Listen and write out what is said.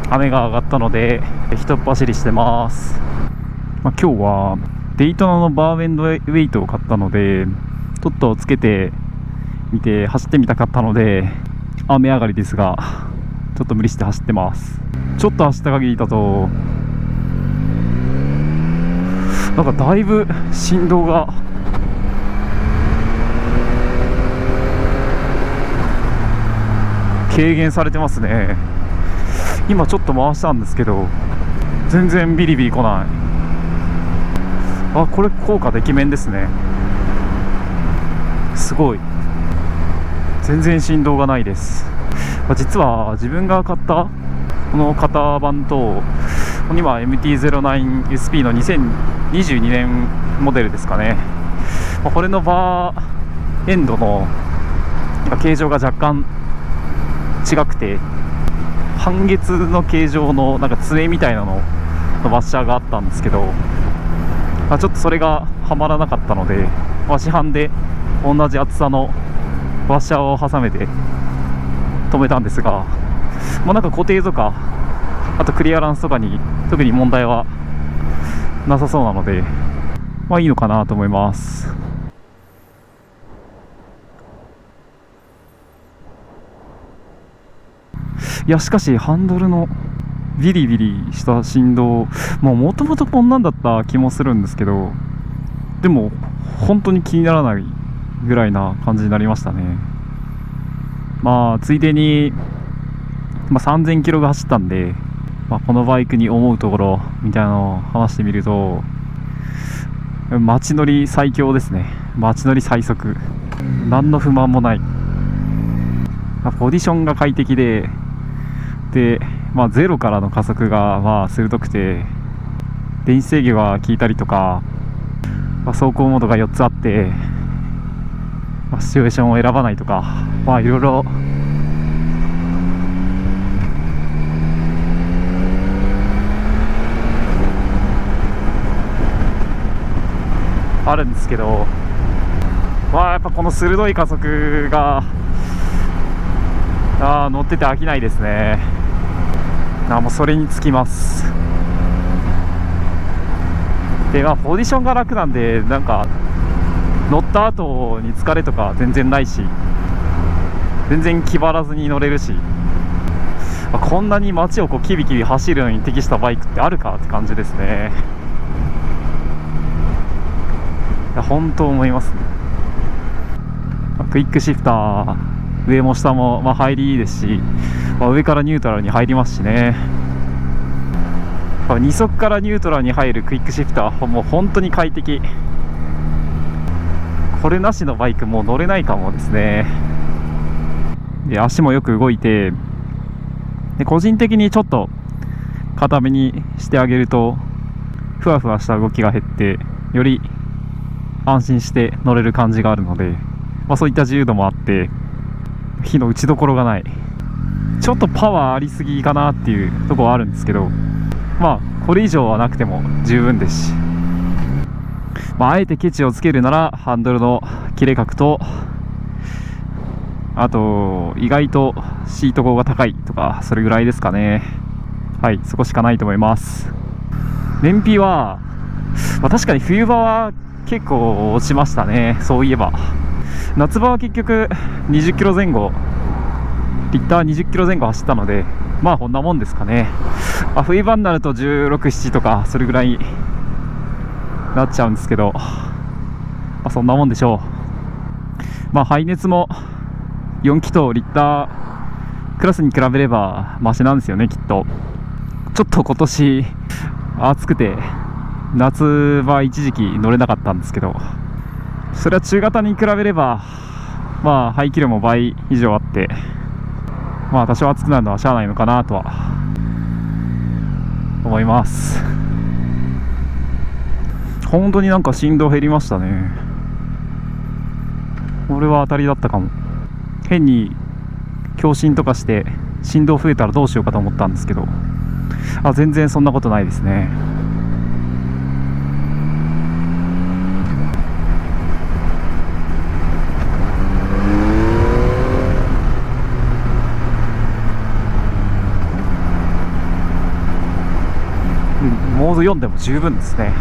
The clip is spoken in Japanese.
雨が上がったのでひとっ走りしてます。今日はデイトナのバーベンドウェイトを買ったのでちょっとつけてみて走ってみたかったので、雨上がりですがちょっと無理して走ってます。ちょっと走った限りだとなんかだいぶ振動が軽減されてますね。今ちょっと回したんですけど全然ビリビリ来ない。これ効果てきめんですね。すごい全然振動がないです。実は自分が買ったこの型番とここには MT-09SP の2022年モデルですかね。これのバーエンドの形状が若干違くて、半月の形状のなんか爪みたいなののワッシャーがあったんですけど、ちょっとそれがはまらなかったので、市販で同じ厚さのワッシャーを挟めて止めたんですが、なんか固定とかあとクリアランスとかに特に問題はなさそうなので、いいのかなと思います。いやしかしハンドルのビリビリした振動もともとこんなんだった気もするんですけど、でも本当に気にならないぐらいな感じになりましたね。ついでに、3000キロが走ったんで、このバイクに思うところみたいなのを話してみると、街乗り最強ですね。街乗り最速、何の不満もない。ポジションが快適で、ゼロからの加速が鋭くて、電子制御が効いたりとか、走行モードが4つあって、シチュエーションを選ばないとか、いろいろあるんですけど、やっぱこの鋭い加速が乗ってて飽きないですね。もうそれにつきます。でポジションが楽なんで、なんか乗った後に疲れとか全然ないし、全然気張らずに乗れるし、こんなに街をキビキビ走るのに適したバイクってあるかって感じですね。いや本当思いますね。クイックシフター上も下も入りいいですし、上からニュートラルに入りますしね。2速からニュートラルに入るクイックシフターはもう本当に快適。これなしのバイクもう乗れないかもですね。で足もよく動いて、個人的にちょっと固めにしてあげるとふわふわした動きが減ってより安心して乗れる感じがあるので、そういった自由度もあって火の打ちどころがない。ちょっとパワーありすぎかなっていうところはあるんですけど、これ以上はなくても十分ですし、あえてケチをつけるならハンドルの切れ角と、あと意外とシート高が高いとか、それぐらいですかね。そこしかないと思います。燃費は、確かに冬場は結構落ちましたね。そういえば夏場は結局20キロ前後、リッター20キロ前後走ったので、こんなもんですかね。冬場になると16、7とかそれぐらいになっちゃうんですけど、そんなもんでしょう。排熱も4気筒リッタークラスに比べればマシなんですよね、きっと。ちょっと今年暑くて夏場一時期乗れなかったんですけど、それは中型に比べれば排気量も倍以上あって、多少暑くなるのはしゃあないのかなとは思います。本当になんか振動減りましたね。これは当たりだったかも。変に強振とかして振動増えたらどうしようかと思ったんですけど、全然そんなことないですね。モード4でも十分ですね。